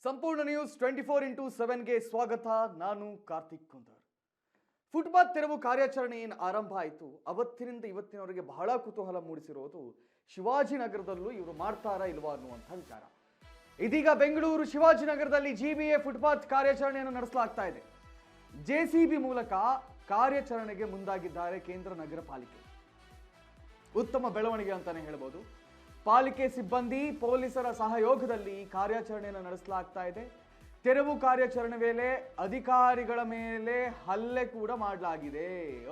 ಸಂಪೂರ್ಣ ನ್ಯೂಸ್ 24x7ಗೆ ಸ್ವಾಗತ. ನಾನು ಕಾರ್ತಿಕ್ ಕುಂದರ್. ಫುಟ್ಪಾತ್ ತೆರವು ಕಾರ್ಯಾಚರಣೆ ಏನು ಆರಂಭ ಆಯಿತು, ಅವತ್ತಿನಿಂದ ಇವತ್ತಿನವರೆಗೆ ಬಹಳ ಕುತೂಹಲ ಮೂಡಿಸಿರೋದು ಶಿವಾಜಿನಗರದಲ್ಲೂ ಇವರು ಮಾಡ್ತಾರಾ ಇಲ್ವಾ ಅನ್ನುವಂಥ ವಿಚಾರ. ಇದೀಗ ಬೆಂಗಳೂರು ಶಿವಾಜಿನಗರದಲ್ಲಿ ಜಿಬಿಎ ಫುಟ್ಪಾತ್ ಕಾರ್ಯಾಚರಣೆಯನ್ನು ನಡೆಸಲಾಗ್ತಾ ಇದೆ. ಜೆಸಿಬಿ ಮೂಲಕ ಕಾರ್ಯಾಚರಣೆಗೆ ಮುಂದಾಗಿದ್ದಾರೆ ಕೇಂದ್ರ ನಗರ ಪಾಲಿಕೆ. ಉತ್ತಮ ಬೆಳವಣಿಗೆ ಅಂತಾನೆ ಹೇಳ್ಬೋದು. ಪಾಲಿಕೆ ಸಿಬ್ಬಂದಿ ಪೊಲೀಸರ ಸಹಯೋಗದಲ್ಲಿ ಕಾರ್ಯಾಚರಣೆಯನ್ನು ನಡೆಸಲಾಗ್ತಾ ಇದೆ. ತೆರವು ಕಾರ್ಯಾಚರಣೆ ವೇಳೆ ಅಧಿಕಾರಿಗಳ ಮೇಲೆ ಹಲ್ಲೆ ಕೂಡ ಮಾಡಲಾಗಿದೆ.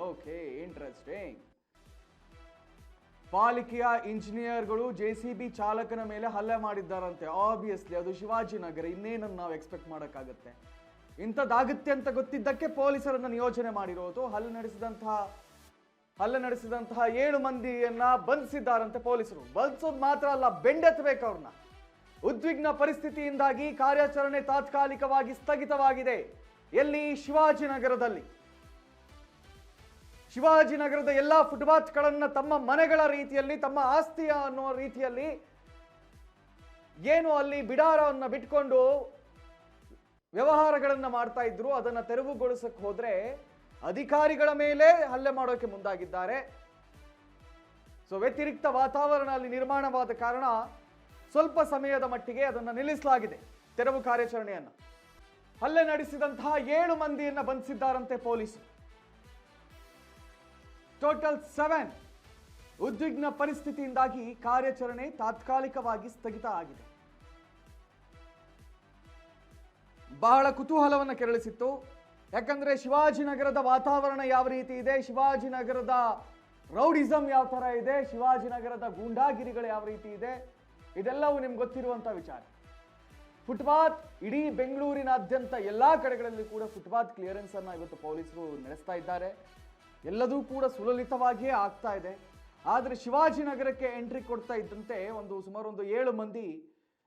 Okay, interesting. ಪಾಲಿಕೆಯ ಇಂಜಿನಿಯರ್ಗಳು ಜೆಸಿಬಿ ಚಾಲಕನ ಮೇಲೆ ಹಲ್ಲೆ ಮಾಡಿದ್ದಾರಂತೆ. ಆಬ್ವಿಯಸ್ಲಿ ಅದು ಶಿವಾಜಿನಗರ, ಇನ್ನೇನನ್ನು ನಾವು ಎಕ್ಸ್ಪೆಕ್ಟ್ ಮಾಡೋಕ್ಕಾಗತ್ತೆ? ಇಂಥದ್ದಾಗುತ್ತೆ ಅಂತ ಗೊತ್ತಿದ್ದಕ್ಕೆ ಪೊಲೀಸರನ್ನ ನಿಯೋಜನೆ ಮಾಡಿರೋದು. ಹಲ್ಲೆ ನಡೆಸಿದಂತಹ 7 ಮಂದಿಯನ್ನ ಬಂಧಿಸಿದ್ದಾರಂತೆ ಪೊಲೀಸರು. ಬಂಧಿಸೋದು ಮಾತ್ರ ಅಲ್ಲ, ಬೆಂಡೆತ್ತಬೇಕು ಅವ್ರನ್ನ. ಉದ್ವಿಗ್ನ ಪರಿಸ್ಥಿತಿಯಿಂದಾಗಿ ಕಾರ್ಯಾಚರಣೆ ತಾತ್ಕಾಲಿಕವಾಗಿ ಸ್ಥಗಿತವಾಗಿದೆ. ಎಲ್ಲಿ? ಶಿವಾಜಿನಗರದಲ್ಲಿ. ಶಿವಾಜಿನಗರದ ಎಲ್ಲಾ ಫುಟ್ಪಾತ್ಗಳನ್ನ ತಮ್ಮ ಮನೆಗಳ ರೀತಿಯಲ್ಲಿ, ತಮ್ಮ ಆಸ್ತಿಯ ಅನ್ನೋ ರೀತಿಯಲ್ಲಿ ಏನು ಅಲ್ಲಿ ಬಿಡಾರವನ್ನ ಬಿಟ್ಕೊಂಡು ವ್ಯವಹಾರಗಳನ್ನ ಮಾಡ್ತಾ ಇದ್ರು, ಅದನ್ನ ತೆರವುಗೊಳಿಸಕ್ಕೆ ಹೋದ್ರೆ ಅಧಿಕಾರಿಗಳ ಮೇಲೆ ಹಲ್ಲೆ ಮಾಡೋಕೆ ಮುಂದಾಗಿದ್ದಾರೆ. ಸೊ ವ್ಯತಿರಿಕ್ತ ವಾತಾವರಣ ಅಲ್ಲಿ ನಿರ್ಮಾಣವಾದ ಕಾರಣ ಸ್ವಲ್ಪ ಸಮಯದ ಮಟ್ಟಿಗೆ ಅದನ್ನು ನಿಲ್ಲಿಸಲಾಗಿದೆ, ತೆರವು ಕಾರ್ಯಾಚರಣೆಯನ್ನು. ಹಲ್ಲೆ ನಡೆಸಿದಂತಹ 7 ಮಂದಿಯನ್ನ ಬಂಧಿಸಿದ್ದಾರಂತೆ ಪೊಲೀಸರು. ಟೋಟಲ್ 7. ಉದ್ವಿಗ್ನ ಪರಿಸ್ಥಿತಿಯಿಂದಾಗಿ ಕಾರ್ಯಾಚರಣೆ ತಾತ್ಕಾಲಿಕವಾಗಿ ಸ್ಥಗಿತ ಆಗಿದೆ. ಬಹಳ ಕುತೂಹಲವನ್ನು ಕೆರಳಿಸಿತ್ತು. ಯಾಕಂದ್ರೆ ಶಿವಾಜಿನಗರದ ವಾತಾವರಣ ಯಾವ ರೀತಿ ಇದೆ, ಶಿವಾಜಿನಗರದ ರೌಡಿಸಂ ಯಾವ ತರ ಇದೆ, ಶಿವಾಜಿನಗರದ ಗೂಂಡಾಗಿರಿಗಳು ಯಾವ ರೀತಿ ಇದೆ, ಇದೆಲ್ಲವೂ ನಿಮ್ಗೆ ಗೊತ್ತಿರುವಂತ ವಿಚಾರ. ಫುಟ್ಪಾತ್ ಇಡೀ ಬೆಂಗಳೂರಿನಾದ್ಯಂತ ಎಲ್ಲಾ ಕಡೆಗಳಲ್ಲಿ ಕೂಡ ಫುಟ್ಪಾತ್ ಕ್ಲಿಯರೆನ್ಸ್ ಅನ್ನ ಇವತ್ತು ಪೊಲೀಸರು ನಡೆಸ್ತಾ ಇದ್ದಾರೆ. ಎಲ್ಲದೂ ಕೂಡ ಸುಲಲಿತವಾಗಿಯೇ ಆಗ್ತಾ ಇದೆ. ಆದ್ರೆ ಶಿವಾಜಿನಗರಕ್ಕೆ ಎಂಟ್ರಿ ಕೊಡ್ತಾ ಇದ್ದಂತೆ ಸುಮಾರು 7 ಮಂದಿ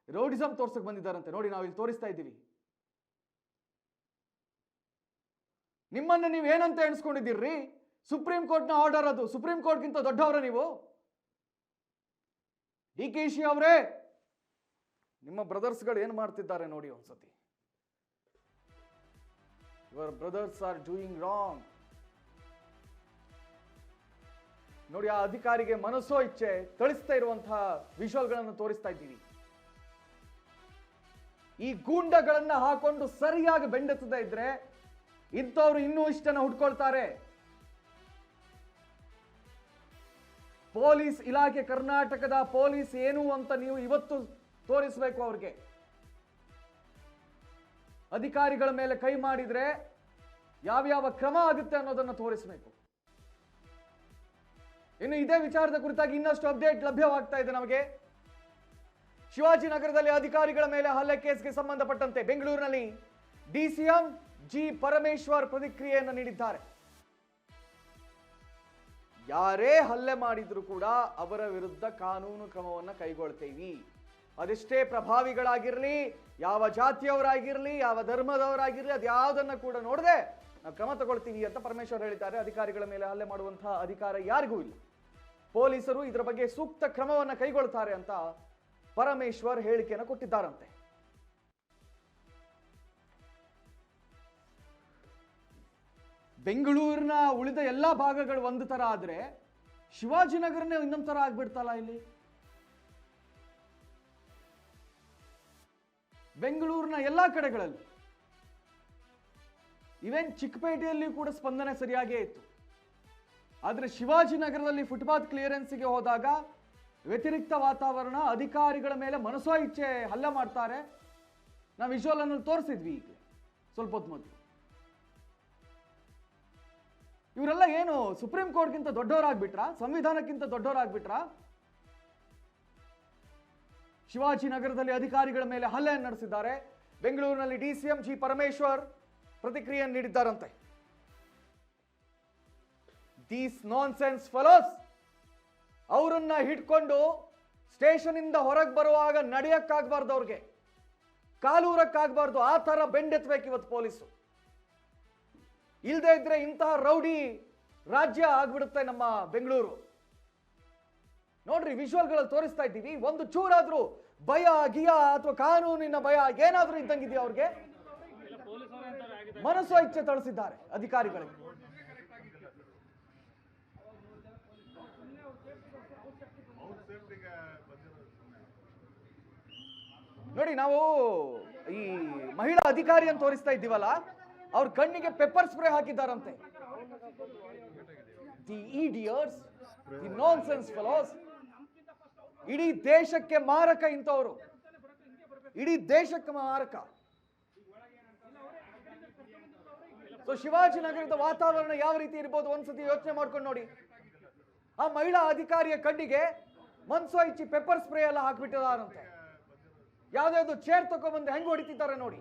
ರೌಡಿಸಂ ತೋರ್ಸಕ್ ಬಂದಿದ್ದಾರಂತೆ. ನೋಡಿ, ನಾವು ಇಲ್ಲಿ ತೋರಿಸ್ತಾ ಇದ್ದೀವಿ. ನಿಮ್ಮನ್ನ ನೀವು ಏನಂತ ಎಣಿಸ್ಕೊಂಡಿದ್ದೀರಿ? ಸುಪ್ರೀಂ ಕೋರ್ಟ್ನ ಆರ್ಡರ್ ಅದು. ಸುಪ್ರೀಂ ಕೋರ್ಟ್ಗಿಂತ ದೊಡ್ಡವರ ನೀವು? DKC ಅವರೇ, ನಿಮ್ಮ ಬ್ರದರ್ಸ್ಗಳು ಏನ್ ಮಾಡ್ತಿದ್ದಾರೆ ನೋಡಿ ಒಂದ್ಸತಿ. Your brothers are doing wrong. ನೋಡಿ, ಆ ಅಧಿಕಾರಿಗೆ ಮನಸ್ಸೋ ಇಚ್ಛೆ ಥಳಿಸ್ತಾ ಇರುವಂತಹ ವಿಷುವಲ್ಗಳನ್ನು ತೋರಿಸ್ತಾ ಇದ್ದೀವಿ. ಈ ಗೂಂಡಗಳನ್ನ ಹಾಕೊಂಡು ಸರಿಯಾಗಿ ಬೆಂಡೆತ್ತದೇ ಇದ್ರೆ ಇಂಥವ್ರು ಇನ್ನೂ ಇಷ್ಟನ್ನ ಹುಡ್ಕೊಳ್ತಾರೆ. ಪೊಲೀಸ್ ಇಲಾಖೆ, ಕರ್ನಾಟಕದ ಪೊಲೀಸ್ ಏನು ಅಂತ ನೀವು ಇವತ್ತು ತೋರಿಸಬೇಕು ಅವ್ರಿಗೆ. ಅಧಿಕಾರಿಗಳ ಮೇಲೆ ಕೈ ಮಾಡಿದ್ರೆ ಯಾವ್ಯಾವ ಕ್ರಮ ಆಗುತ್ತೆ ಅನ್ನೋದನ್ನ ತೋರಿಸಬೇಕು. ಇನ್ನು ಇದೇ ವಿಚಾರದ ಕುರಿತಾಗಿ ಇನ್ನಷ್ಟು ಅಪ್ಡೇಟ್ ಲಭ್ಯವಾಗ್ತಾ ಇದೆ ನಮಗೆ. ಶಿವಾಜಿನಗರದಲ್ಲಿ ಅಧಿಕಾರಿಗಳ ಮೇಲೆ ಹಲ್ಲೆ ಕೇಸ್ಗೆ ಸಂಬಂಧಪಟ್ಟಂತೆ ಬೆಂಗಳೂರಿನಲ್ಲಿ DCM ಜಿ ಪರಮೇಶ್ವರ್ ಪ್ರತಿಕ್ರಿಯೆಯನ್ನು ನೀಡಿದ್ದಾರೆ. ಯಾರೇ ಹಲ್ಲೆ ಮಾಡಿದ್ರು ಕೂಡ ಅವರ ವಿರುದ್ಧ ಕಾನೂನು ಕ್ರಮವನ್ನು ಕೈಗೊಳ್ತೇವಿ. ಅದೆಷ್ಟೇ ಪ್ರಭಾವಿಗಳಾಗಿರ್ಲಿ, ಯಾವ ಜಾತಿಯವರಾಗಿರ್ಲಿ, ಯಾವ ಧರ್ಮದವರಾಗಿರ್ಲಿ, ಅದ್ಯಾವುದನ್ನ ಕೂಡ ನೋಡದೆ ನಾವು ಕ್ರಮ ತಗೊಳ್ತೀವಿ ಅಂತ ಪರಮೇಶ್ವರ್ ಹೇಳಿದ್ದಾರೆ. ಅಧಿಕಾರಿಗಳ ಮೇಲೆ ಹಲ್ಲೆ ಮಾಡುವಂತಹ ಅಧಿಕಾರ ಯಾರಿಗೂ ಇಲ್ಲ. ಪೊಲೀಸರು ಇದರ ಬಗ್ಗೆ ಸೂಕ್ತ ಕ್ರಮವನ್ನು ಕೈಗೊಳ್ತಾರೆ ಅಂತ ಪರಮೇಶ್ವರ್ ಹೇಳಿಕೆಯನ್ನು ಕೊಟ್ಟಿದ್ದಾರಂತೆ. ಬೆಂಗಳೂರಿನ ಉಳಿದ ಎಲ್ಲಾ ಭಾಗಗಳು ಒಂದು ತರ ಆದ್ರೆ ಶಿವಾಜಿನಗರನೇ ಇನ್ನೊಂದು ತರ ಆಗ್ಬಿಡ್ತಲ್ಲ. ಇಲ್ಲಿ ಬೆಂಗಳೂರಿನ ಎಲ್ಲಾ ಕಡೆಗಳಲ್ಲಿ, ಈವನ್ ಚಿಕ್ಕಪೇಟೆಯಲ್ಲಿ ಕೂಡ ಸ್ಪಂದನೆ ಸರಿಯಾಗೇ ಇತ್ತು. ಆದ್ರೆ ಶಿವಾಜಿನಗರದಲ್ಲಿ ಫುಟ್ಪಾತ್ ಕ್ಲಿಯರೆನ್ಸ್ಗೆ ಹೋದಾಗ ವ್ಯತಿರಿಕ್ತ ವಾತಾವರಣ, ಅಧಿಕಾರಿಗಳ ಮೇಲೆ ಮನಸೋ ಇಚ್ಛೆ ಹಲ್ಲೆ ಮಾಡ್ತಾರೆ. ನಾವು ವಿಜುವಲ್ ಅನ್ನು ತೋರಿಸಿದ್ವಿ ಈಗ ಸ್ವಲ್ಪ ಹೊತ್ತು ಮೊದಲು. ಇವರೆಲ್ಲ ಏನು ಸುಪ್ರೀಂ ಕೋರ್ಟ್ಗಿಂತ ದೊಡ್ಡವರಾಗ್ಬಿಟ್ರಾ? ಸಂವಿಧಾನಕ್ಕಿಂತ ದೊಡ್ಡವರಾಗ್ಬಿಟ್ರಾ? ಶಿವಾಜಿನಗರದಲ್ಲಿ ಅಧಿಕಾರಿಗಳ ಮೇಲೆ ಹಲ್ಲೆಯನ್ನು ನಡೆಸಿದ್ದಾರೆ. ಬೆಂಗಳೂರಿನಲ್ಲಿ DCM ಜಿ ಪರಮೇಶ್ವರ್ ಪ್ರತಿಕ್ರಿಯೆಯನ್ನು ನೀಡಿದ್ದಾರಂತೆ. ದೀಸ್ ನಾನ್ಸೆನ್ಸ್ ಫೆಲೋಸ್, ಅವರನ್ನ ಹಿಡ್ಕೊಂಡು ಸ್ಟೇಷನ್ ಇಂದ ಹೊರಗೆ ಬರುವಾಗ ನಡೆಯಕ್ಕಾಗಬಾರ್ದು, ಅವ್ರಿಗೆ ಕಾಲೂರಕ್ಕಾಗಬಾರ್ದು, ಆ ತರ ಬೆಂಡೆತ್ತಬೇಕು ಇವತ್ತು ಪೊಲೀಸು. ಇಲ್ಲದೆ ಇದ್ರೆ ಇಂತಹ ರೌಡಿ ರಾಜ್ಯ ಆಗ್ಬಿಡುತ್ತೆ ನಮ್ಮ ಬೆಂಗಳೂರು. ನೋಡ್ರಿ, ವಿಜುವಲ್ಗಳಲ್ಲಿ ತೋರಿಸ್ತಾ ಇದ್ದೀವಿ. ಒಂದು ಚೂರಾದ್ರೂ ಭಯ ಗಿಯ ಅಥವಾ ಕಾನೂನಿನ ಭಯ ಏನಾದ್ರೂ ಇದ್ದಂಗಿದೆಯಾ ಅವ್ರಿಗೆ? ಮನಸ್ಸು ಇಚ್ಛೆ ತಳಿಸಿದ್ದಾರೆ ಅಧಿಕಾರಿಗಳಿಗೆ. ನೋಡಿ, ನಾವು ಈ ಮಹಿಳಾ ಅಧಿಕಾರಿ ಅಂತ ತೋರಿಸ್ತಾ ಇದ್ದೀವಲ್ಲ, ಅವ್ರ ಕಣ್ಣಿಗೆ ಪೆಪ್ಪರ್ ಸ್ಪ್ರೇ ಹಾಕಿದ್ದಾರಂತೆ. The idiots, the nonsense fellows. ಇಡೀ ದೇಶಕ್ಕೆ ಮಾರಕ ಇಂಥವ್ರು, ಇಡೀ ದೇಶಕ್ಕೆ ಮಾರಕ. ಸೊ ಶಿವಾಜಿನಗರದ ವಾತಾವರಣ ಯಾವ ರೀತಿ ಇರ್ಬೋದು ಒಂದ್ಸತಿ ಯೋಚನೆ ಮಾಡ್ಕೊಂಡು ನೋಡಿ. ಆ ಮಹಿಳಾ ಅಧಿಕಾರಿಯ ಕಣ್ಣಿಗೆ ಮನ್ಸೋ ಇಚ್ಚಿ ಪೆಪ್ಪರ್ ಸ್ಪ್ರೇ ಎಲ್ಲ ಹಾಕ್ಬಿಟ್ಟಿದಾರಂತೆ. ಯಾವ್ದಾವ್ದು ಚೇರ್ ತಗೊಂಡ್ಬಂದು ಹೆಂಗ್ ಹೊಡಿತಿದ್ದಾರೆ ನೋಡಿ.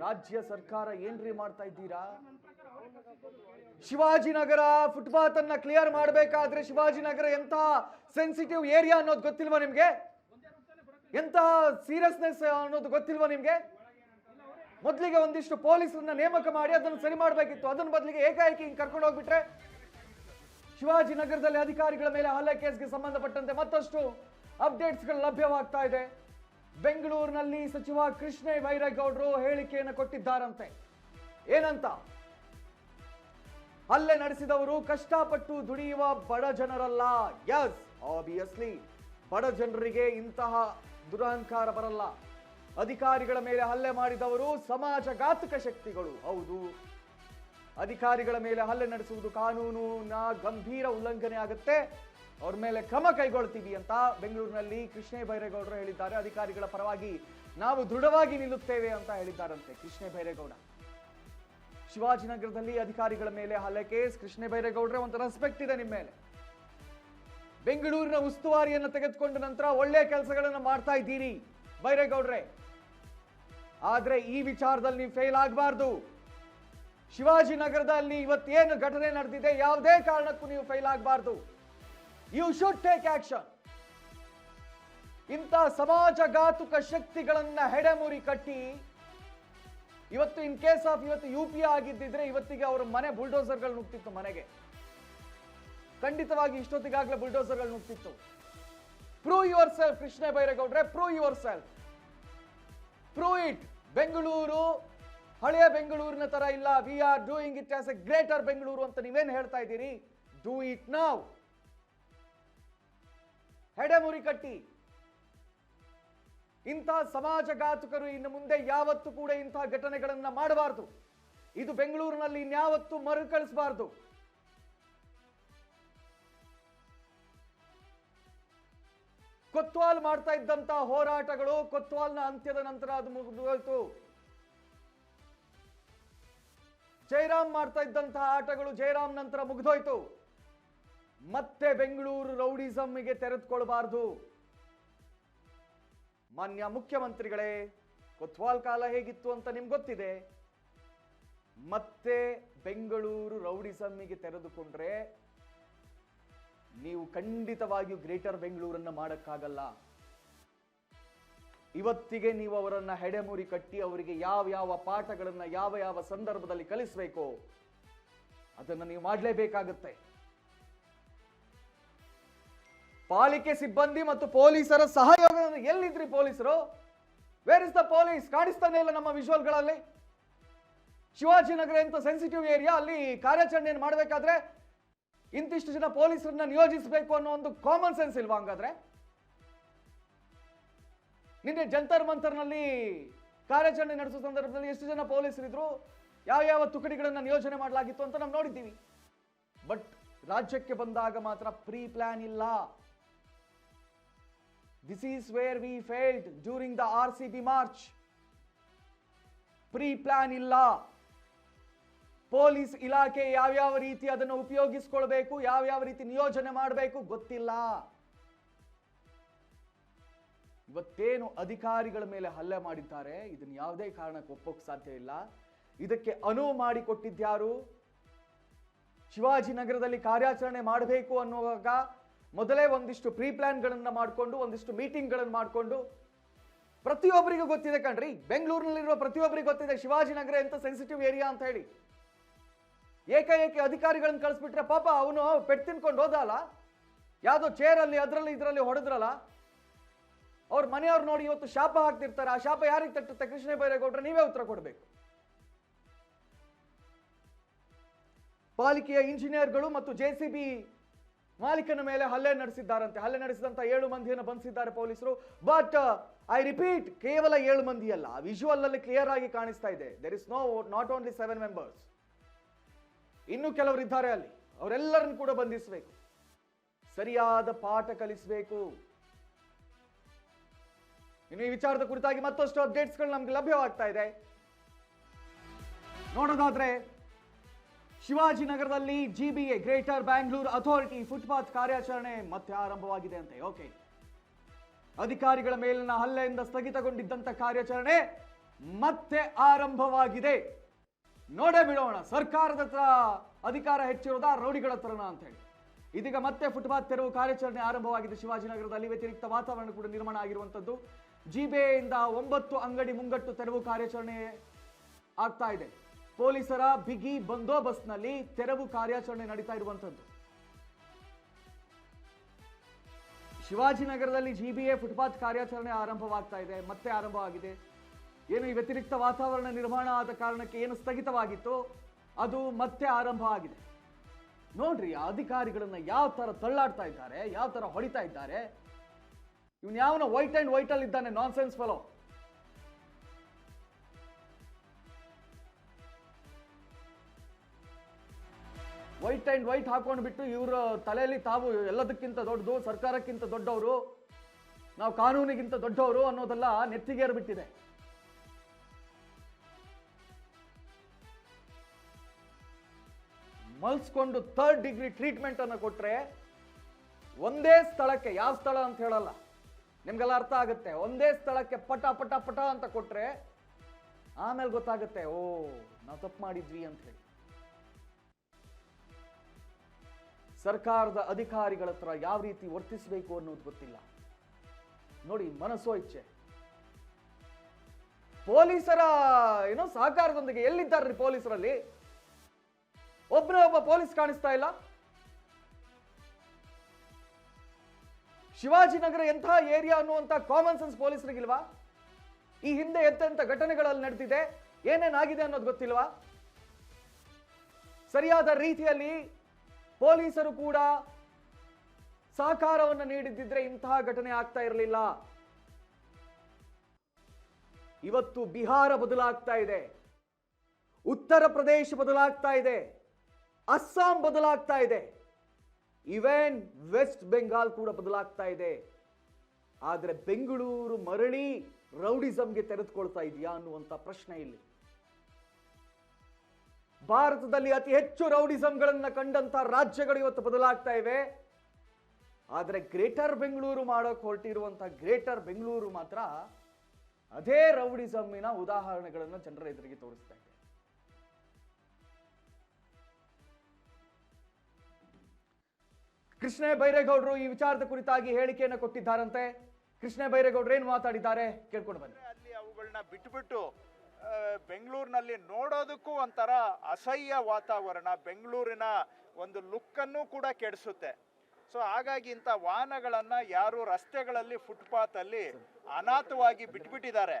ರಾಜ್ಯ ಸರ್ಕಾರ ಏನ್ರಿ ಮಾಡ್ತಾ ಇದ್ದೀರಾ? ಶಿವಾಜಿನಗರ ಫುಟ್ಪಾತ್ ಅನ್ನ ಕ್ಲಿಯರ್ ಮಾಡಬೇಕಾದ್ರೆ ಶಿವಾಜಿನಗರ ಎಂತಹ ಸೆನ್ಸಿಟಿವ್ ಏರಿಯಾ ಅನ್ನೋದು ಗೊತ್ತಿಲ್ವಾ ನಿಮ್ಗೆ? ಎಂತಹ ಸೀರಿಯಸ್ನೆಸ್ ಅನ್ನೋದು ಗೊತ್ತಿಲ್ವಾ ನಿಮ್ಗೆ? ಮೊದಲಿಗೆ ಒಂದಿಷ್ಟು ಪೊಲೀಸರನ್ನ ನೇಮಕ ಮಾಡಿ ಅದನ್ನು ಸರಿ ಮಾಡಬೇಕಿತ್ತು. ಅದನ್ನ ಬದಲಿಗೆ ಏಕಾಏಕಿ ಹಿಂಗ್ ಕರ್ಕೊಂಡು ಹೋಗ್ಬಿಟ್ರೆ ಶಿವಾಜಿನಗರದಲ್ಲಿ ಅಧಿಕಾರಿಗಳ ಮೇಲೆ ಹಲ್ಲೆ ಕೇಸ್ಗೆ ಸಂಬಂಧಪಟ್ಟಂತೆ ಮತ್ತಷ್ಟು ಅಪ್ಡೇಟ್ಸ್ಗಳು ಲಭ್ಯವಾಗ್ತಾ ಇದೆ. ಬೆಂಗಳೂರಿನಲ್ಲಿ ಸಚಿವ ಕೃಷ್ಣ ಬೈರೇಗೌಡರು ಹೇಳಿಕೆಯನ್ನು ಕೊಟ್ಟಿದ್ದಾರಂತೆ. ಏನಂತ? ಹಲ್ಲೆ ನಡೆಸಿದವರು ಕಷ್ಟಪಟ್ಟು ದುಡಿಯುವ ಬಡ ಜನರಲ್ಲ. ಎಸ್, ಆಬ್ವಿಯಸ್ಲಿ ಬಡ ಜನರಿಗೆ ಇಂತಹ ದುರಹಂಕಾರ ಬರಲ್ಲ. ಅಧಿಕಾರಿಗಳ ಮೇಲೆ ಹಲ್ಲೆ ಮಾಡಿದವರು ಸಮಾಜಘಾತಕ ಶಕ್ತಿಗಳು. ಹೌದು, ಅಧಿಕಾರಿಗಳ ಮೇಲೆ ಹಲ್ಲೆ ನಡೆಸುವುದು ಕಾನೂನಿನ ಗಂಭೀರ ಉಲ್ಲಂಘನೆ ಆಗುತ್ತೆ, ಅವ್ರ ಮೇಲೆ ಕ್ರಮ ಕೈಗೊಳ್ತೀವಿ ಅಂತ ಬೆಂಗಳೂರಿನಲ್ಲಿ ಕೃಷ್ಣ ಬೈರೇಗೌಡರು ಹೇಳಿದ್ದಾರೆ. ಅಧಿಕಾರಿಗಳ ಪರವಾಗಿ ನಾವು ದೃಢವಾಗಿ ನಿಲ್ಲುತ್ತೇವೆ ಅಂತ ಹೇಳಿದ್ದಾರಂತೆ ಕೃಷ್ಣ ಬೈರೇಗೌಡ. ಶಿವಾಜಿನಗರದಲ್ಲಿ ಅಧಿಕಾರಿಗಳ ಮೇಲೆ ಹಲ್ಲೆ ಕೇಸ್. ಕೃಷ್ಣ ಬೈರೇಗೌಡ್ರೆ, ಒಂದು ರೆಸ್ಪೆಕ್ಟ್ ಇದೆ ನಿಮ್ಮ ಮೇಲೆ. ಬೆಂಗಳೂರಿನ ಉಸ್ತುವಾರಿಯನ್ನು ತೆಗೆದುಕೊಂಡ ನಂತರ ಒಳ್ಳೆ ಕೆಲಸಗಳನ್ನು ಮಾಡ್ತಾ ಇದ್ದೀರಿ ಬೈರೇಗೌಡ್ರೆ, ಆದ್ರೆ ಈ ವಿಚಾರದಲ್ಲಿ ನೀವು ಫೇಲ್ ಆಗಬಾರ್ದು. ಶಿವಾಜಿನಗರದಲ್ಲಿ ಇವತ್ತೇನು ಘಟನೆ ನಡೆದಿದೆ, ಯಾವುದೇ ಕಾರಣಕ್ಕೂ ನೀವು ಫೇಲ್ ಆಗಬಾರ್ದು. You should take action. ಇಂಥ ಸಮಾಜಘಾತುಕ ಶಕ್ತಿಗಳನ್ನ ಹೆಡೆಮುರಿ ಕಟ್ಟಿ ಇವತ್ತು ಇನ್ ಕೇಸ್ ಆಫ್ ಇವತ್ತು UP ಆಗಿದ್ದಿದ್ರೆ ಇವತ್ತಿಗೆ ಅವರ ಮನೆ ಬುಲ್ಡೋಸರ್ಗಳು ನುಗ್ತಿತ್ತು ಮನೆಗೆ. ಖಂಡಿತವಾಗಿ ಇಷ್ಟೊತ್ತಿಗಾಗಲೇ ಬುಲ್ಡೋಸರ್ಗಳು ನುಗ್ತಿತ್ತು. ಪ್ರೂವ್ ಯುವರ್ ಸೆಲ್ಫ್ ಕೃಷ್ಣ ಬೈರೇಗೌಡ್ರೆ, prove yourself, prove it. Bengaluru ಹಳೆಯ ಬೆಂಗಳೂರಿನ ತರ ಇಲ್ಲ. We are doing it as a greater Bengaluru ಅಂತ ನೀವೇನು ಹೇಳ್ತಾ ಇದ್ದೀರಿ? ಡೂ ಇಟ್ ನಾವ್. ಹೆಡೆಮುರಿ ಕಟ್ಟಿ. ಇಂತಹ ಸಮಾಜಘಾತುಕರು ಇನ್ನು ಮುಂದೆ ಯಾವತ್ತೂ ಕೂಡ ಇಂತಹ ಘಟನೆಗಳನ್ನ ಮಾಡಬಾರದು. ಇದು ಬೆಂಗಳೂರಿನಲ್ಲಿ ಇನ್ಯಾವತ್ತೂ ಮರುಕಳಿಸಬಾರದು. ಕೊತ್ವಾಲ್ ಮಾಡ್ತಾ ಇದ್ದಂತಹ ಹೋರಾಟಗಳು ಕೊತ್ವಾಲ್ನ ಅಂತ್ಯದ ನಂತರ ಅದು ಮುಗಿದೋಯ್ತು. ಜಯರಾಮ್ ಮಾಡ್ತಾ ಇದ್ದಂತಹ ಆಟಗಳು ಜಯರಾಮ್ ನಂತರ ಮುಗಿದೋಯ್ತು. ಮತ್ತೆ ಬೆಂಗಳೂರು ರೌಡಿಸಮ್ಗೆ ತೆರೆದುಕೊಳ್ಬಾರ್ದು. ಮಾನ್ಯ ಮುಖ್ಯಮಂತ್ರಿಗಳೇ, ಕೊತ್ವಾಲ್ ಕಾಲ ಹೇಗಿತ್ತು ಅಂತ ನಿಮ್ಗೆ ಗೊತ್ತಿದೆ. ಮತ್ತೆ ಬೆಂಗಳೂರು ರೌಡಿಸಮ್ಗೆ ತೆರೆದುಕೊಂಡ್ರೆ ನೀವು ಖಂಡಿತವಾಗಿಯೂ ಗ್ರೇಟರ್ ಬೆಂಗಳೂರನ್ನ ಮಾಡಕ್ಕಾಗಲ್ಲ. ಇವತ್ತಿಗೆ ನೀವು ಅವರನ್ನ ಹೆಡೆಮುರಿ ಕಟ್ಟಿ ಅವರಿಗೆ ಯಾವ ಪಾಠಗಳನ್ನ ಯಾವ ಸಂದರ್ಭದಲ್ಲಿ ಕಲಿಸಬೇಕೋ ಅದನ್ನ ನೀವು ಮಾಡಲೇಬೇಕಾಗುತ್ತೆ. ಪಾಲಿಕೆ ಸಿಬ್ಬಂದಿ ಮತ್ತು ಪೊಲೀಸರ ಸಹಯೋಗ ಎಲ್ಲಿದ್ರಿ ಪೊಲೀಸರು? Where is the police? ಕಾಣಿಸ್ತಾನೆ ಇಲ್ಲ ನಮ್ಮ ವಿಜುವಲ್ಗಳಲ್ಲಿ. ಶಿವಾಜಿನಗರ ಅಂತ ಸೆನ್ಸಿಟಿವ್ ಏರಿಯಾ, ಅಲ್ಲಿ ಕಾರ್ಯಾಚರಣೆಯನ್ನು ಮಾಡಬೇಕಾದ್ರೆ ಇಂತಿಷ್ಟು ಜನ ಪೊಲೀಸರನ್ನ ನಿಯೋಜಿಸಬೇಕು ಅನ್ನೋ ಒಂದು ಕಾಮನ್ ಸೆನ್ಸ್ ಇಲ್ವಾ? ಹಂಗಾದ್ರೆ ನಿನ್ನೆ ಜಂತರ್ ಮಂತರ್ನಲ್ಲಿ ಕಾರ್ಯಾಚರಣೆ ನಡೆಸುವ ಸಂದರ್ಭದಲ್ಲಿ ಎಷ್ಟು ಜನ ಪೊಲೀಸರಿದ್ರು, ಯಾವ ತುಕಡಿಗಳನ್ನ ನಿಯೋಜನೆ ಮಾಡಲಾಗಿತ್ತು ಅಂತ ನಾವು ನೋಡಿದ್ದೀವಿ. ಬಟ್ ರಾಜ್ಯಕ್ಕೆ ಬಂದಾಗ ಮಾತ್ರ ಪ್ರೀ ಪ್ಲಾನ್ ಇಲ್ಲ. This is where we failed during the RCB march. Pre plan ಇಲ್ಲ. ಪೊಲೀಸ್ ಇಲಾಖೆ ಯಾವ ರೀತಿ ಅದನ್ನು ಉಪಯೋಗಿಸಿಕೊಳ್ಬೇಕು, ಯಾವ ರೀತಿ ನಿಯೋಜನೆ ಮಾಡಬೇಕು ಗೊತ್ತಿಲ್ಲ. ಇವತ್ತೇನು ಅಧಿಕಾರಿಗಳ ಮೇಲೆ ಹಲ್ಲೆ ಮಾಡಿದ್ದಾರೆ, ಇದನ್ನ ಯಾವುದೇ ಕಾರಣಕ್ಕೆ ಒಪ್ಪೋಕ್ ಸಾಧ್ಯ ಇಲ್ಲ. ಇದಕ್ಕೆ ಅನುವು ಮಾಡಿಕೊಟ್ಟಿದ್ಯಾರು? ಶಿವಾಜಿನಗರದಲ್ಲಿ ಕಾರ್ಯಾಚರಣೆ ಮಾಡಬೇಕು ಅನ್ನುವಾಗ ಮೊದಲೇ ಒಂದಿಷ್ಟು ಪ್ರೀ ಪ್ಲಾನ್ಗಳನ್ನ ಮಾಡಿಕೊಂಡು ಒಂದಿಷ್ಟು ಮೀಟಿಂಗ್ಗಳನ್ನು ಮಾಡಿಕೊಂಡು, ಪ್ರತಿಯೊಬ್ಬರಿಗೂ ಗೊತ್ತಿದೆ ಕಣ್ರಿ, ಬೆಂಗಳೂರಿನಲ್ಲಿರುವ ಪ್ರತಿಯೊಬ್ಬರಿಗೂ ಗೊತ್ತಿದೆ ಶಿವಾಜಿನಗರ ಎಂತ ಸೆನ್ಸಿಟಿವ್ ಏರಿಯಾ ಅಂತ ಹೇಳಿ. ಏಕಾಏಕಿ ಅಧಿಕಾರಿಗಳನ್ನ ಕಳಿಸ್ಬಿಟ್ರೆ ಪಾಪ ಅವನು ಪೆಟ್ಟು ತಿನ್ಕೊಂಡು ಹೋದಲ್ಲ. ಯಾವುದೋ ಚೇರಲ್ಲಿ ಅದರಲ್ಲಿ ಇದರಲ್ಲಿ ಹೊಡೆದ್ರಲ್ಲ, ಅವ್ರ ಮನೆಯವ್ರು ನೋಡಿ ಇವತ್ತು ಶಾಪ ಹಾಕ್ತಿರ್ತಾರೆ. ಆ ಶಾಪ ಯಾರಿಗೆ ತಟ್ಟುತ್ತೆ? ಕೃಷ್ಣ ಬೈರೇಗೌಡ್ರೆ ನೀವೇ ಉತ್ತರ ಕೊಡಬೇಕು. ಪಾಲಿಕೆಯ ಇಂಜಿನಿಯರ್ಗಳು ಮತ್ತು JCB ಮಾಲೀಕನ ಮೇಲೆ ಹಲ್ಲೆ ನಡೆಸಿದ್ದಾರಂತೆ. ಹಲ್ಲೆ ನಡೆಸಿದಂತ 7 ಮಂದಿಯನ್ನು ಬಂಧಿಸಿದ್ದಾರೆ ಪೊಲೀಸರು. ಬಟ್ ಐ ರಿಪೀಟ್, ಕೇವಲ 7 ಮಂದಿ ಅಲ್ಲ, ವಿಜುವಲ್ ಅಲ್ಲಿ ಕ್ಲಿಯರ್ ಆಗಿ ಕಾಣಿಸ್ತಾ ಇದೆ. There is not only 7 members, ಇನ್ನು ಕೆಲವರು ಇದ್ದಾರೆ ಅಲ್ಲಿ. ಅವರೆಲ್ಲರನ್ನು ಕೂಡ ಬಂಧಿಸಬೇಕು, ಸರಿಯಾದ ಪಾಠ ಕಲಿಸಬೇಕು. ಇನ್ನು ಈ ವಿಚಾರದ ಕುರಿತಾಗಿ ಮತ್ತಷ್ಟು ಅಪ್ಡೇಟ್ಸ್ಗಳು ನಮ್ಗೆ ಲಭ್ಯವಾಗ್ತಾ ಇದೆ. ನೋಡೋದಾದ್ರೆ, ಶಿವಾಜಿನಗರದಲ್ಲಿ GBA greater Bangalore authority footpath ಕಾರ್ಯಾಚರಣೆ ಮತ್ತೆ ಆರಂಭವಾಗಿದೆ ಅಂತೆ. ಓಕೆ, ಅಧಿಕಾರಿಗಳ ಮೇಲಿನ ಹಲ್ಲೆಯಿಂದ ಸ್ಥಗಿತಗೊಂಡಿದ್ದಂತ ಕಾರ್ಯಾಚರಣೆ ಮತ್ತೆ ಆರಂಭವಾಗಿದೆ. ನೋಡೇ ಬಿಡೋಣ, ಸರ್ಕಾರದ ಹತ್ರ ಅಧಿಕಾರ ಹೆಚ್ಚಿರೋದಾ ರೌಡಿಗಳ ಹತ್ರನ ಅಂತ ಹೇಳಿ. ಇದೀಗ ಮತ್ತೆ ಫುಟ್ಪಾತ್ ತೆರವು ಕಾರ್ಯಾಚರಣೆ ಆರಂಭವಾಗಿದೆ ಶಿವಾಜಿನಗರದಲ್ಲಿ. ವ್ಯತಿರಿಕ್ತ ವಾತಾವರಣ ಕೂಡ ನಿರ್ಮಾಣ ಆಗಿರುವಂತದ್ದು. GBA ಇಂದ 9 ಅಂಗಡಿ ಮುಂಗಟ್ಟು ತೆರವು ಕಾರ್ಯಾಚರಣೆ ಆಗ್ತಾ ಇದೆ. ಪೊಲೀಸರ ಬಿಗಿ ಬಂದೋಬಸ್ತ್ನಲ್ಲಿ ತೆರವು ಕಾರ್ಯಾಚರಣೆ ನಡೀತಾ ಇರುವಂತದ್ದು. ಶಿವಾಜಿನಗರದಲ್ಲಿ GBA ಫುಟ್ಪಾತ್ ಕಾರ್ಯಾಚರಣೆ ಆರಂಭವಾಗ್ತಾ ಇದೆ, ಮತ್ತೆ ಆರಂಭವಾಗಿದೆ. ಏನು ಈ ವ್ಯತಿರಿಕ್ತ ವಾತಾವರಣ ನಿರ್ಮಾಣ ಆದ ಕಾರಣಕ್ಕೆ ಏನು ಸ್ಥಗಿತವಾಗಿತ್ತು ಅದು ಮತ್ತೆ ಆರಂಭ ಆಗಿದೆ. ನೋಡ್ರಿ, ಆ ಅಧಿಕಾರಿಗಳನ್ನ ಯಾವ ತರ ತಳ್ಳಾಡ್ತಾ ಇದ್ದಾರೆ, ಯಾವ ತರ ಹೊಡಿತಾ ಇದ್ದಾರೆ. ಇವನ್ ಯಾವನ ವೈಟ್ ಅಂಡ್ ವೈಟ್ ಅಲ್ಲಿ ಇದ್ದಾನೆ, nonsense fellow. White and white ಹಾಕೊಂಡು ಬಿಟ್ಟು ಇವರ ತಲೆಯಲ್ಲಿ ತಾವು ಎಲ್ಲದಕ್ಕಿಂತ ದೊಡ್ಡದು, ಸರ್ಕಾರಕ್ಕಿಂತ ದೊಡ್ಡವರು, ನಾವು ಕಾನೂನಿಗಿಂತ ದೊಡ್ಡವರು ಅನ್ನೋದೆಲ್ಲ ನೆತ್ತಿಗೇರು ಬಿಟ್ಟಿದೆ. ಮಲ್ಸ್ಕೊಂಡು 3rd ಡಿಗ್ರಿ ಟ್ರೀಟ್ಮೆಂಟ್ ಅನ್ನು ಕೊಟ್ರೆ ಒಂದೇ ಸ್ಥಳಕ್ಕೆ, ಯಾವ ಸ್ಥಳ ಅಂತ ಹೇಳಲ್ಲ, ನಿಮ್ಗೆಲ್ಲ ಅರ್ಥ ಆಗುತ್ತೆ. ಒಂದೇ ಸ್ಥಳಕ್ಕೆ ಪಟ ಪಟ ಪಟ ಅಂತ ಕೊಟ್ರೆ ಆಮೇಲೆ ಗೊತ್ತಾಗುತ್ತೆ, ಓ ನಾವು ತಪ್ಪು ಮಾಡಿದ್ವಿ ಅಂತ ಹೇಳಿ. ಸರ್ಕಾರದ ಅಧಿಕಾರಿಗಳ ಹತ್ರ ಯಾವ ರೀತಿ ವರ್ತಿಸಬೇಕು ಅನ್ನೋದು ಗೊತ್ತಿಲ್ಲ. ನೋಡಿ, ಮನಸ್ಸೋ ಇಚ್ಛೆ. ಪೊಲೀಸರ ಏನೋ ಸಹಕಾರದೊಂದಿಗೆ ಎಲ್ಲಿದ್ದಾರ್ರಿ ಪೊಲೀಸರಲ್ಲಿ? ಒಬ್ಬನೇ ಒಬ್ಬ ಪೊಲೀಸ್ ಕಾಣಿಸ್ತಾ ಇಲ್ಲ. ಶಿವಾಜಿನಗರ ಎಂಥ ಏರಿಯಾ ಅನ್ನುವಂತ ಕಾಮನ್ ಸೆನ್ಸ್ ಪೊಲೀಸರಿಗಿಲ್ವಾ? ಈ ಹಿಂದೆ ಎಂತೆಂಥ ಘಟನೆಗಳಲ್ಲಿ ನಡೆದಿದೆ, ಏನೇನಾಗಿದೆ ಅನ್ನೋದು ಗೊತ್ತಿಲ್ವಾ? ಸರಿಯಾದ ರೀತಿಯಲ್ಲಿ ಪೊಲೀಸರು ಕೂಡ ಸಹಕಾರವನ್ನು ನೀಡಿದ್ದಿದ್ರೆ ಇಂತಹ ಘಟನೆ ಆಗ್ತಾ ಇರಲಿಲ್ಲ. ಇವತ್ತು ಬಿಹಾರ ಬದಲಾಗ್ತಾ ಇದೆ, ಉತ್ತರ ಪ್ರದೇಶ ಬದಲಾಗ್ತಾ ಇದೆ, ಅಸ್ಸಾಂ ಬದಲಾಗ್ತಾ ಇದೆ, ಇವನ್ ವೆಸ್ಟ್ ಬೆಂಗಾಲ್ ಕೂಡ ಬದಲಾಗ್ತಾ ಇದೆ. ಆದರೆ ಬೆಂಗಳೂರು ಮರಳಿ ರೌಡಿಸಂಗೆ ತೆರೆದುಕೊಳ್ತಾ ಇದೆಯಾ ಅನ್ನುವಂತ ಪ್ರಶ್ನೆ ಇಲ್ಲಿ. ಭಾರತದಲ್ಲಿ ಅತಿ ಹೆಚ್ಚು ರೌಡಿಸಂಗಳನ್ನ ಕಂಡಂತ ರಾಜ್ಯಗಳು ಇವತ್ತು ಬದಲಾಗ್ತಾ ಇವೆ. ಆದರೆ ಗ್ರೇಟರ್ ಬೆಂಗಳೂರು ಮಾಡೋಕೆ ಹೊರಟಿರುವಂತ ಗ್ರೇಟರ್ ಬೆಂಗಳೂರು ಮಾತ್ರ ಅದೇ ರೌಡಿಸಮ್ಮಿನ ಉದಾಹರಣೆಗಳನ್ನು ಜನರ ಎದುರಿಗೆ ತೋರಿಸ್ತಾ ಇದೆ. ಕೃಷ್ಣ ಬೈರೇಗೌಡರು ಈ ವಿಚಾರದ ಕುರಿತಾಗಿ ಹೇಳಿಕೆಯನ್ನು ಕೊಟ್ಟಿದ್ದಾರಂತೆ. ಕೃಷ್ಣ ಬೈರೇಗೌಡರು ಏನು ಮಾತಾಡಿದ್ದಾರೆ ಕೇಳ್ಕೊಂಡು ಬನ್ನಿ. ಅಲ್ಲಿ ಅವುಗಳನ್ನ ಬಿಟ್ಬಿಟ್ಟು ಬೆಂಗಳೂರಿನಲ್ಲಿ ನೋಡೋದಕ್ಕೂ ಒಂಥರ ಅಸಹ್ಯ ವಾತಾವರಣ, ಬೆಂಗಳೂರಿನ ಒಂದು ಲುಕ್ಕನ್ನು ಕೂಡ ಕೆಡಿಸುತ್ತೆ. ಸೊ ಹಾಗಾಗಿ ಇಂಥ ವಾಹನಗಳನ್ನ ಯಾರು ರಸ್ತೆಗಳಲ್ಲಿ ಫುಟ್ಪಾತ್ ಅಲ್ಲಿ ಅನಾಥವಾಗಿ ಬಿಟ್ಬಿಟ್ಟಿದ್ದಾರೆ.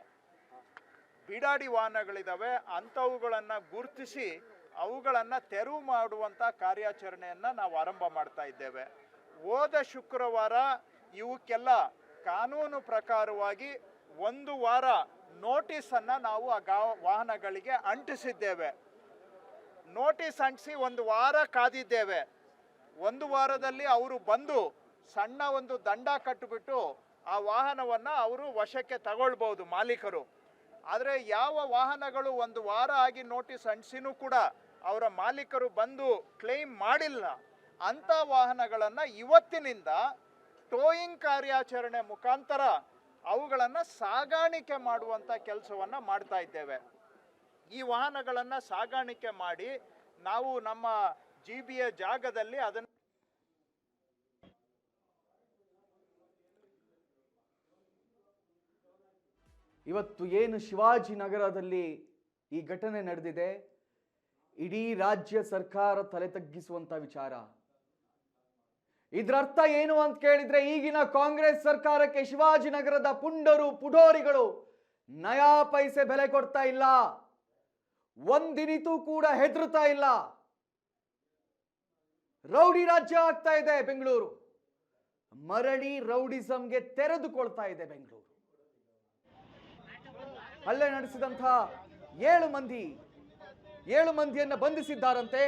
ಬಿಡಾಡಿ ವಾಹನಗಳಿದಾವೆ, ಅಂಥವುಗಳನ್ನ ಗುರುತಿಸಿ ಅವುಗಳನ್ನ ತೆರವು ಮಾಡುವಂತ ಕಾರ್ಯಾಚರಣೆಯನ್ನ ನಾವು ಆರಂಭ ಮಾಡ್ತಾ ಇದ್ದೇವೆ. ಹೋದ ಶುಕ್ರವಾರ ಇವಕ್ಕೆಲ್ಲ ಕಾನೂನು ಪ್ರಕಾರವಾಗಿ 1 ವಾರ ನೋಟಿಸ್ ಅನ್ನ ನಾವು ಆ ವಾಹನಗಳಿಗೆ ಅಂಟಿಸಿದ್ದೇವೆ. ನೋಟಿಸ್ ಅಂಟಿಸಿ 1 ವಾರ ಕಾದಿದ್ದೇವೆ. 1 ವಾರದಲ್ಲಿ ಅವರು ಬಂದು ಸಣ್ಣ ಒಂದು ದಂಡ ಕಟ್ಟಿಬಿಟ್ಟು ಆ ವಾಹನವನ್ನ ಅವರು ವಶಕ್ಕೆ ತಗೊಳ್ಬಹುದು ಮಾಲೀಕರು. ಆದರೆ ಯಾವ ವಾಹನಗಳು 1 ವಾರ ಆಗಿ ನೋಟಿಸ್ ಅಂಟಿಸಿನೂ ಕೂಡ ಅವರ ಮಾಲೀಕರು ಬಂದು ಕ್ಲೈಮ್ ಮಾಡಿಲ್ಲ, ಅಂಥ ವಾಹನಗಳನ್ನು ಇವತ್ತಿನಿಂದ ಟೋಯಿಂಗ್ ಕಾರ್ಯಾಚರಣೆ ಮುಖಾಂತರ ಅವುಗಳನ್ನು ಸಾಗಾಣಿಕೆ ಮಾಡುವಂಥ ಕೆಲಸವನ್ನು ಮಾಡ್ತಾ ಇದ್ದೇವೆ. ಈ ವಾಹನಗಳನ್ನು ಸಾಗಾಣಿಕೆ ಮಾಡಿ ನಾವು ನಮ್ಮ GBA ಜಾಗದಲ್ಲಿ ಅದನ್ನು ಇವತ್ತು ಏನು ಶಿವಾಜಿನಗರದಲ್ಲಿ ಈ ಘಟನೆ ನಡೆದಿದೆ, ಇಡೀ ರಾಜ್ಯ ಸರ್ಕಾರ ತಲೆ ತಗ್ಗಿಸುವಂತ ವಿಚಾರ. ಇದ್ರ ಅರ್ಥ ಏನು ಅಂತ ಕೇಳಿದ್ರೆ ಈಗಿನ ಕಾಂಗ್ರೆಸ್ ಸರ್ಕಾರಕ್ಕೆ ಶಿವಾಜಿನಗರದ ಪುಂಡರು ಪುಡೋರಿಗಳು ನಯಾ ಪೈಸೆ ಬೆಲೆ ಕೊಡ್ತಾ ಇಲ್ಲ, ಒಂದಿನಿತೂ ಕೂಡ ಹೆದರ್ತಾ ಇಲ್ಲ. ರೌಡಿ ರಾಜ್ಯ ಆಗ್ತಾ ಇದೆ ಬೆಂಗಳೂರು, ಮರಳಿ ರೌಡಿಸಂಗೆ ತೆರೆದುಕೊಳ್ತಾ ಇದೆ ಬೆಂಗಳೂರು. ಹಲ್ಲೆ ನಡೆಸಿದಂತಹ 7 ಮಂದಿಯನ್ನ ಬಂಧಿಸಿದ್ದಾರಂತೆ.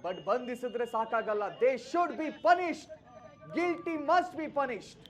ಬಟ್ ಬಂಧಿಸಿದ್ರೆ ಸಾಕಾಗಲ್ಲ, they should be punished, guilty must be punished.